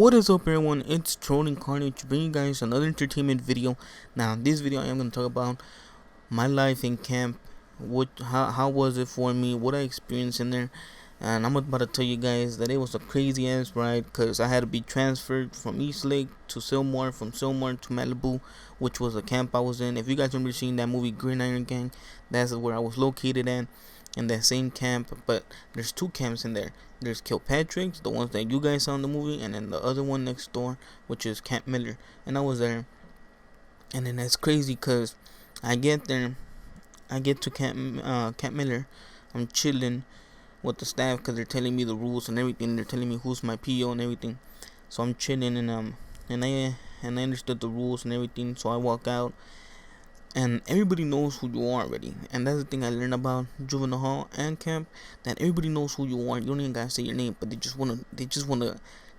What is up, everyone? It's Trolling Carnage to bring you guys another entertainment video. Now, in this video, I am going to talk about my life in camp. How was it for me? What I experienced in there, and I'm about to tell you guys that it was a crazy ass ride because I had to be transferred from East Lake to Sylmar, from Sylmar to Malibu, which was a camp I was in. If you guys remember seeing that movie Green Iron Gang, that's where I was located at. In that same camp, but there's two camps in there. There's Kilpatrick's, the ones that you guys saw in the movie, and then the other one next door, which is Camp Miller. And I was there, and then that's crazy because I get there, I get to Camp Miller, I'm chilling with the staff because they're telling me the rules and everything. They're telling me who's my PO and everything. So I'm chilling and I understood the rules and everything. So I walk out, and everybody knows who you are already. And that's the thing I learned about juvenile hall and camp, that everybody knows who you are. You don't even gotta say your name, but they just wanna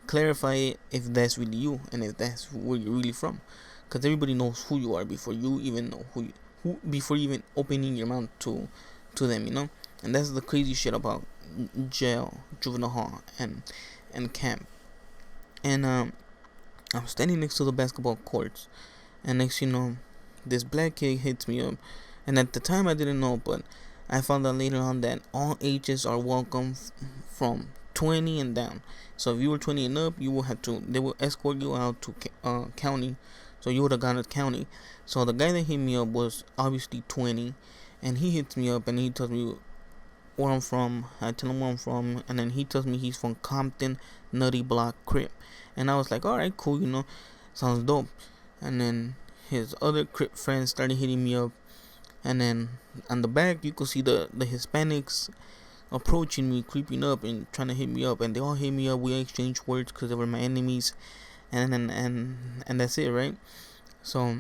clarify it if that's really you and if that's where you're really from, because everybody knows who you are before you even know who before you even opening your mouth to them, you know. And that's the crazy shit about jail, juvenile hall, and camp. And I'm standing next to the basketball courts, and next you know, this black kid hits me up, and at the time I didn't know, but I found out later on that all ages are welcome from 20 and down. So if you were 20 and up, you will have to, they will escort you out to county, so you would have gone to county. So the guy that hit me up was obviously 20, and he hits me up and he tells me where I'm from. I tell him where I'm from, and then he tells me he's from Compton, Nutty Block, Crip. And I was like, alright, cool, you know, sounds dope. And then his other Crip friends started hitting me up, and then on the back you could see the Hispanics approaching me, creeping up and trying to hit me up, and they all hit me up. We exchanged words because they were my enemies, and that's it, right? So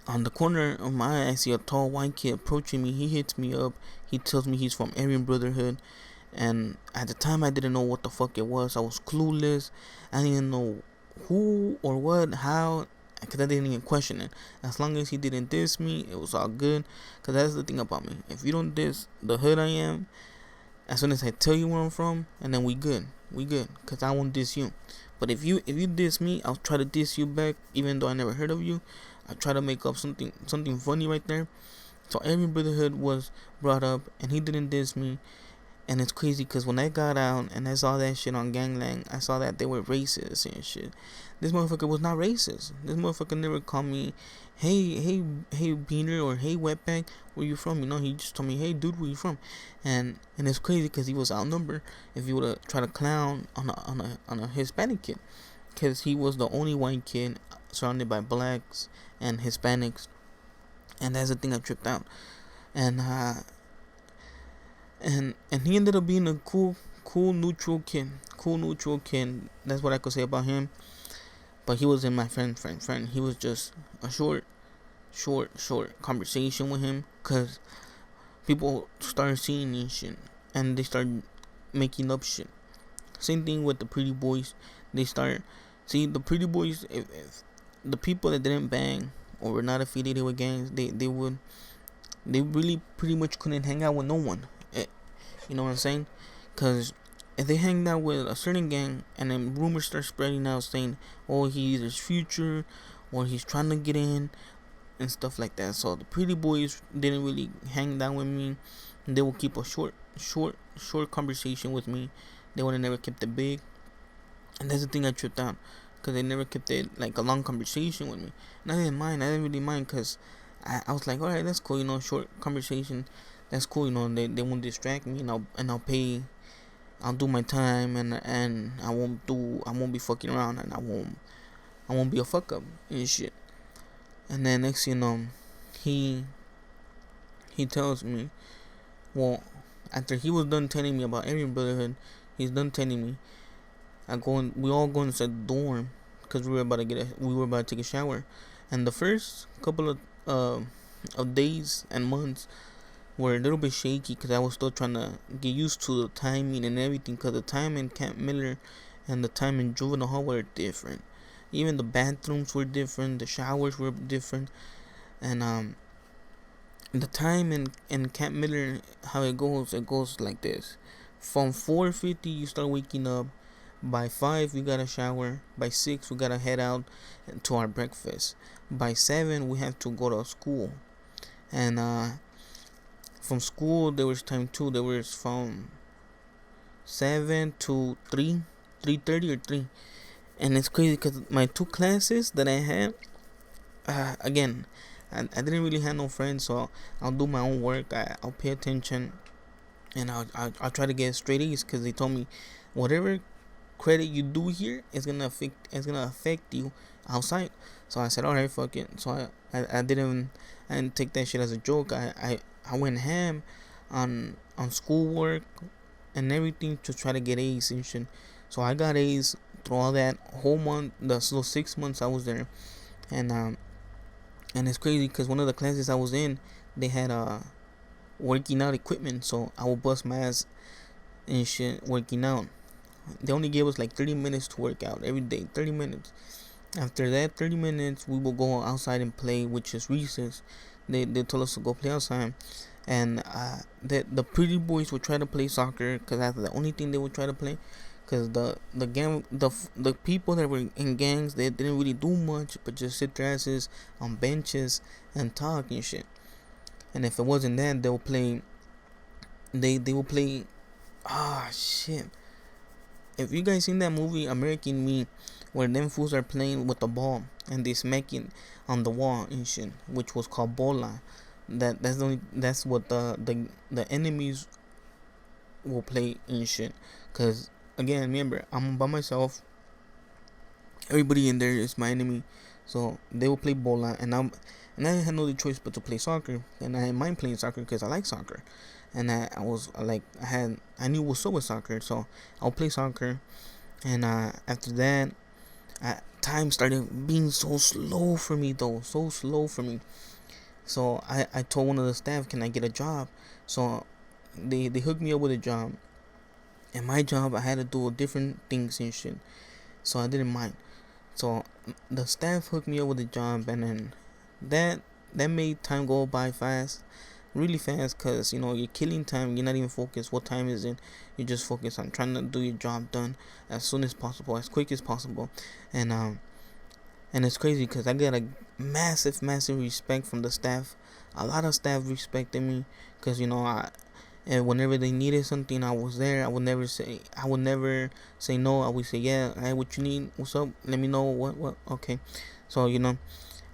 on the corner of my eye, I see a tall white kid approaching me. He hits me up. He tells me he's from Aryan Brotherhood, and at the time I didn't know what the fuck it was. I was clueless. I didn't know who or what, how, because I didn't even question it. As long as he didn't diss me, it was all good. Because that's the thing about me. If you don't diss the hood I am, as soon as I tell you where I'm from, and then we good. Because I won't diss you. But if you diss me, I'll try to diss you back, even though I never heard of you. I'll try to make up something funny right there. So every brotherhood was brought up, and he didn't diss me. And it's crazy because when I got out and I saw that shit on Gangland, I saw that they were racist and shit. This motherfucker was not racist. This motherfucker never called me, hey, Beaner, or hey, Wetback, where you from? You know, he just told me, hey, dude, where you from? And it's crazy because he was outnumbered if you would have tried to clown on a Hispanic kid, because he was the only white kid surrounded by blacks and Hispanics. And that's the thing I tripped out. And he ended up being a cool neutral kid. That's what I could say about him. But he wasn't my friend. He was just a short conversation with him, because people started seeing me shit, and they started making up shit. Same thing with the pretty boys. They start see the pretty boys. If the people that didn't bang or were not affiliated with gangs, they really pretty much couldn't hang out with no one. You know what I'm saying? Because if they hang out with a certain gang and then rumors start spreading out saying, oh, he's his future, or he's trying to get in and stuff like that. So the pretty boys didn't really hang down with me. They would keep a short conversation with me. They would have never kept it big. And that's the thing I tripped out, because they never kept it like a long conversation with me. And I didn't really mind, because I was like, alright, that's cool, you know, short conversation. That's cool, you know. They won't distract me, and I'll pay. I'll do my time, and I won't be fucking around, and I won't be a fuck up and shit. And then next you know, he tells me, well, after he was done telling me about Aryan Brotherhood, he's done telling me. We all go inside the dorm, because we were about to take a shower, and the first couple of days and months were a little bit shaky, because I was still trying to get used to the timing and everything, because the time in Camp Miller and the time in juvenile hall were different. Even the bathrooms were different, the showers were different, and the time in Camp Miller, how it goes like this: from 4:50 you start waking up, By 5 we gotta shower. By 6 we gotta head out to our breakfast. By 7 we have to go to school. And from school there was time too. There was from 7 to 3:30 or 3. And it's crazy because my two classes that I had, again, I didn't really have no friends, so I'll do my own work. I'll pay attention, and I'll try to get straight A's because they told me whatever credit you do here is gonna affect you outside. So I said, all right, fuck it. So I didn't take that shit as a joke. I went ham on schoolwork and everything to try to get A's and shit. So I got A's through all that whole month, those 6 months I was there. And it's crazy because one of the classes I was in, they had working out equipment, so I would bust my ass and shit working out. They only gave us like 30 minutes to work out every day. 30 minutes. After that 30 minutes, we will go outside and play, which is recess. They told us to go play outside, and the pretty boys would try to play soccer because that's the only thing they would try to play. Because the people that were in gangs, they didn't really do much but just sit their asses on benches and talk and shit. And if it wasn't that, they would play. They will play. Shit. If you guys seen that movie American Me, where them fools are playing with the ball and they smack it on the wall and shit, which was called bola. That's what the enemies will play and shit. Cause again, remember, I'm by myself. Everybody in there is my enemy, so they will play bola, and I had no other choice but to play soccer, and I didn't mind playing soccer because I like soccer, and I was like I knew what's up with soccer, so I'll play soccer, and after that, time started being so slow for me though, so slow for me. So I told one of the staff, can I get a job? So they hooked me up with a job. And my job, I had to do different things and shit, so I didn't mind. So the staff hooked me up with a job, and then that made time go by fast, really fast. Cause you're killing time. You're not even focused. What time is it? You just focus on trying to do your job done as soon as possible, as quick as possible, and it's crazy because I got a massive respect from the staff. A lot of staff respected me because and whenever they needed something, I was there. I would never say no. I would say, yeah, hey, what you need? What's up? Let me know what okay. So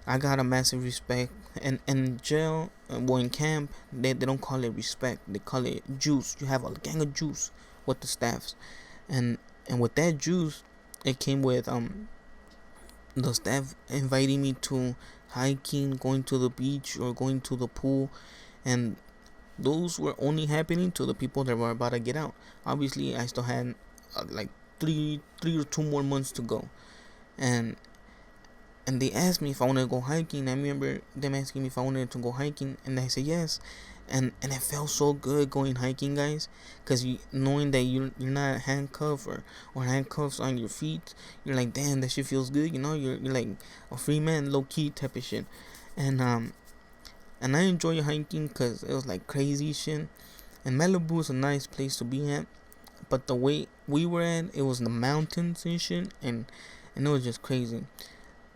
I got a massive respect. And in jail, well, in camp, they don't call it respect. They call it juice. You have a gang of juice with the staffs. And with that juice, it came with the staff inviting me to hiking, going to the beach, or going to the pool, and those were only happening to the people that were about to get out. Obviously, I still had like three or 2 more months to go, and they asked me if I wanted to go hiking. I remember them asking me if I wanted to go hiking, and I said yes. And it felt so good going hiking, guys, because knowing that you're not handcuffed or handcuffs on your feet, you're like, damn, that shit feels good. You're like a free man, low key type of shit, and I enjoy hiking because it was like crazy shit. And Malibu is a nice place to be at, but the way we were at, it was in the mountains and shit, and it was just crazy.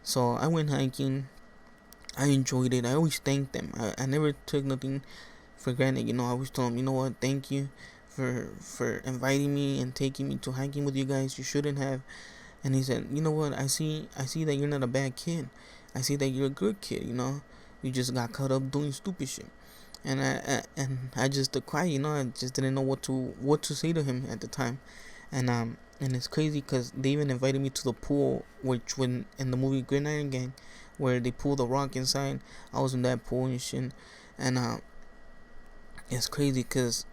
So I went hiking. I enjoyed it. I always thanked them. I never took nothing for granted. I always told them, you know what, thank you for inviting me and taking me to hiking with you guys. You shouldn't have. And he said, you know what, I see that you're not a bad kid. I see that you're a good kid. You just got caught up doing stupid shit. And I just cried. I just didn't know what to say to him at the time. And it's crazy because they even invited me to the pool, which when in the movie Green Iron Gang, where they pull the rock inside, I was in that pool and shit. And it's crazy because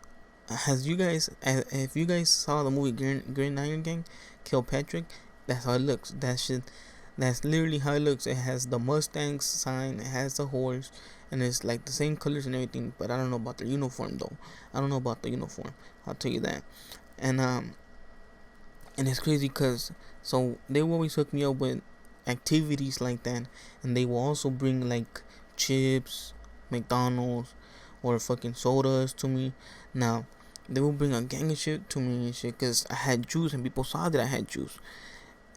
if you guys saw the movie Green Iron Gang, Kilpatrick, that's how it looks. That's literally how it looks. It has the Mustang sign, it has the horse, and it's like the same colors and everything. But I don't know about the uniform though. I don't know about the uniform. I'll tell you that. And it's crazy because so they will always hook me up with activities like that, and they will also bring like chips, McDonald's, or fucking sodas to me. Now, they would bring a gang of shit to me and shit, cause I had juice and people saw that I had juice,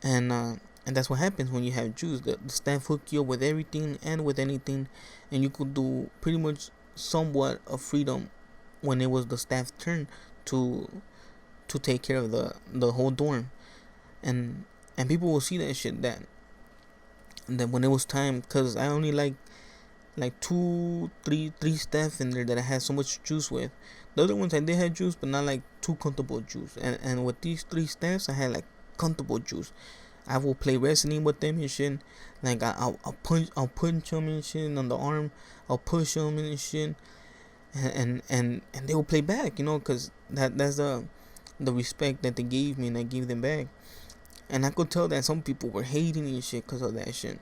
and that's what happens when you have juice. The staff hook you up with everything and with anything, and you could do pretty much somewhat of freedom when it was the staff's turn to take care of the whole dorm, and people will see that shit, that when it was time, cause I only like two, three staff in there that I had so much juice with. The other ones I did have juice, but not like too comfortable juice. And with these three staffs, I had like comfortable juice. I will play wrestling with them and shit. Like I'll punch them and shit on the arm. I'll push them and shit. And they will play back, cause that's the respect that they gave me and I gave them back. And I could tell that some people were hating and shit cause of that shit.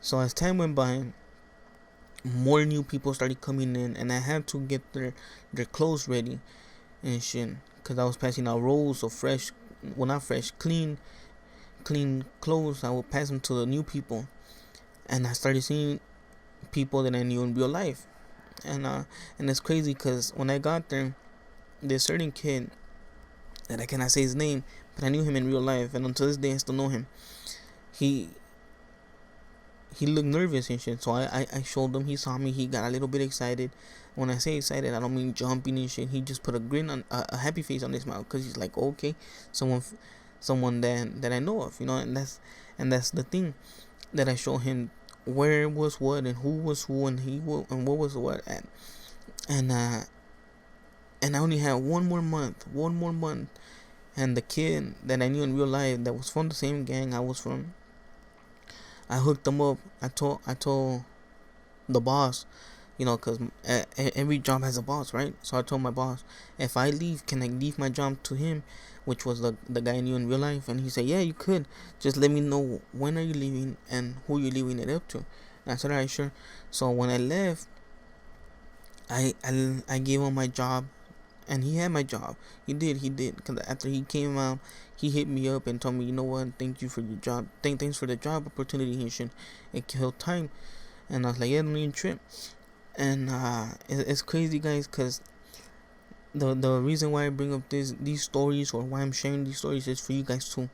So as time went by, more new people started coming in, and I had to get their clothes ready and shit, cause I was passing out rolls of fresh, well, not fresh, clean clothes. I would pass them to the new people, and I started seeing people that I knew in real life, and it's crazy, cause when I got there, this certain kid that I cannot say his name, but I knew him in real life, and until this day I still know him. He looked nervous and shit, so I showed him. He saw me, he got a little bit excited. When I say excited, I don't mean jumping and shit. He just put a grin on, a happy face on his mouth, because he's like, okay, someone that I know of, and that's the thing, that I showed him where was what and who was who and and what was what at. And I only had one more month, and the kid that I knew in real life that was from the same gang I was from, I hooked them up. I told the boss, cause every job has a boss, right? So I told my boss, if I leave, can I leave my job to him, which was the guy I knew in real life? And he said, yeah, you could. Just let me know when are you leaving and who you're leaving it up to. And I said, alright, sure. So when I left, I gave him my job, and he had my job. He did. Cause after he came out, he hit me up and told me, you know what? Thank you for your job. Thanks for the job opportunity and shit. It killed time. And I was like, yeah, don't even trip. And it's crazy, guys, cause the reason why I bring up these stories, or why I'm sharing these stories, is for you guys to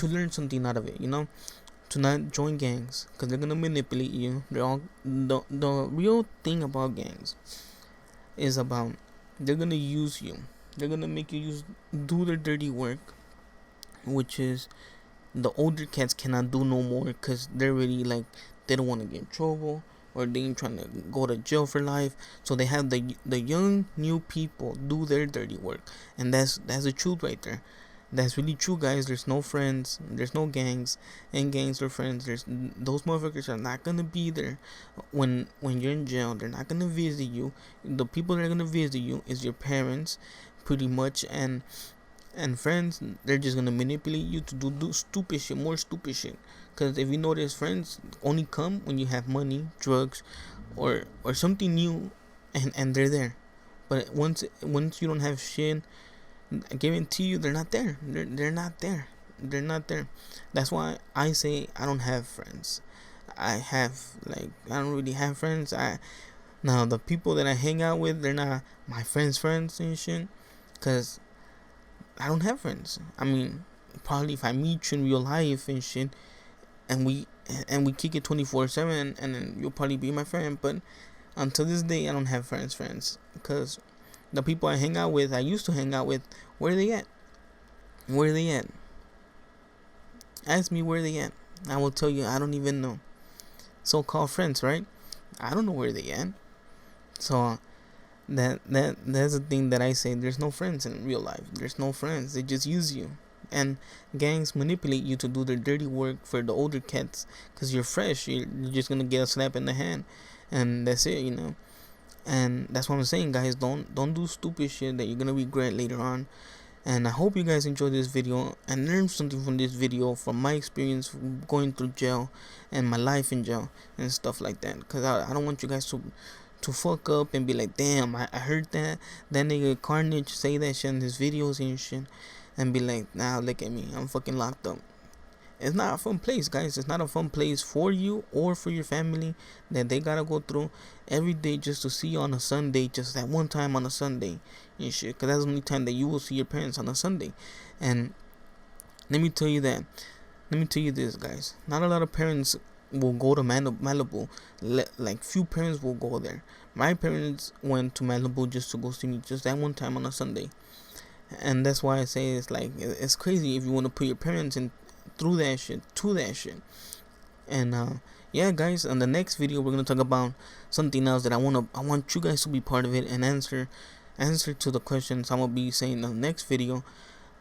learn something out of it. To not join gangs, cause they're gonna manipulate you. They're all the real thing about gangs is about, they're gonna use you. They're gonna make you do their dirty work, which is the older cats cannot do no more, because they're really like, they don't want to get in trouble, or they ain't trying to go to jail for life. So they have the young new people do their dirty work, and that's the truth right there. That's really true, guys. There's no friends, there's no gangs, and gangs are friends. Those motherfuckers are not gonna be there when you're in jail. They're not gonna visit you. The people that are gonna visit you is your parents, pretty much, and friends. They're just gonna manipulate you to do stupid shit, more stupid shit. Cause if you notice, friends only come when you have money, drugs, or something new, and they're there. But once you don't have shit, I guarantee you they're not there. They're not there. They're not there. That's why I say I don't have friends. I don't really have friends. Now the people that I hang out with, they're not my friends and shit, cause I don't have friends. I mean, probably if I meet you in real life and shit, and we kick it 24/7, and then you'll probably be my friend. But until this day, I don't have friends, cause the people I used to hang out with, where are they at? Ask me where they at. I will tell you, I don't even know. So-called friends, right? I don't know where they at. So that's the thing that I say. There's no friends in real life. There's no friends. They just use you. And gangs manipulate you to do their dirty work for the older cats, because you're fresh. You're just gonna get a slap in the hand, and that's it. And that's what I'm saying, guys. Don't do stupid shit that you're gonna regret later on. And I hope you guys enjoyed this video and learned something from this video, from my experience going through jail and my life in jail and stuff like that. Because I don't want you guys to fuck up and be like, damn, I heard that nigga Carnage say that shit in his videos and shit, and be like, nah, look at me, I'm fucking locked up. It's not a fun place, guys. It's not a fun place for you or for your family that they gotta go through every day just to see you on a Sunday, just that one time on a Sunday and shit. Cause that's the only time that you will see your parents on a Sunday. And let me tell you that. Let me tell you this, guys. Not a lot of parents will go to Malibu. Like few parents will go there. My parents went to Malibu just to go see me just that one time on a Sunday. And that's why I say it's like it's crazy if you want to put your parents in through that shit to that shit. And yeah, guys, on the next video we're gonna talk about something else that I want you guys to be part of it and answer to the questions I'm gonna be saying in the next video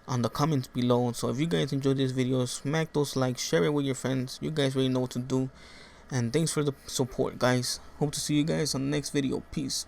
on the comments below. So if you guys enjoyed this video, smack those likes, share it with your friends. You guys already know what to do. And thanks for the support, guys. Hope to see you guys on the next video. Peace.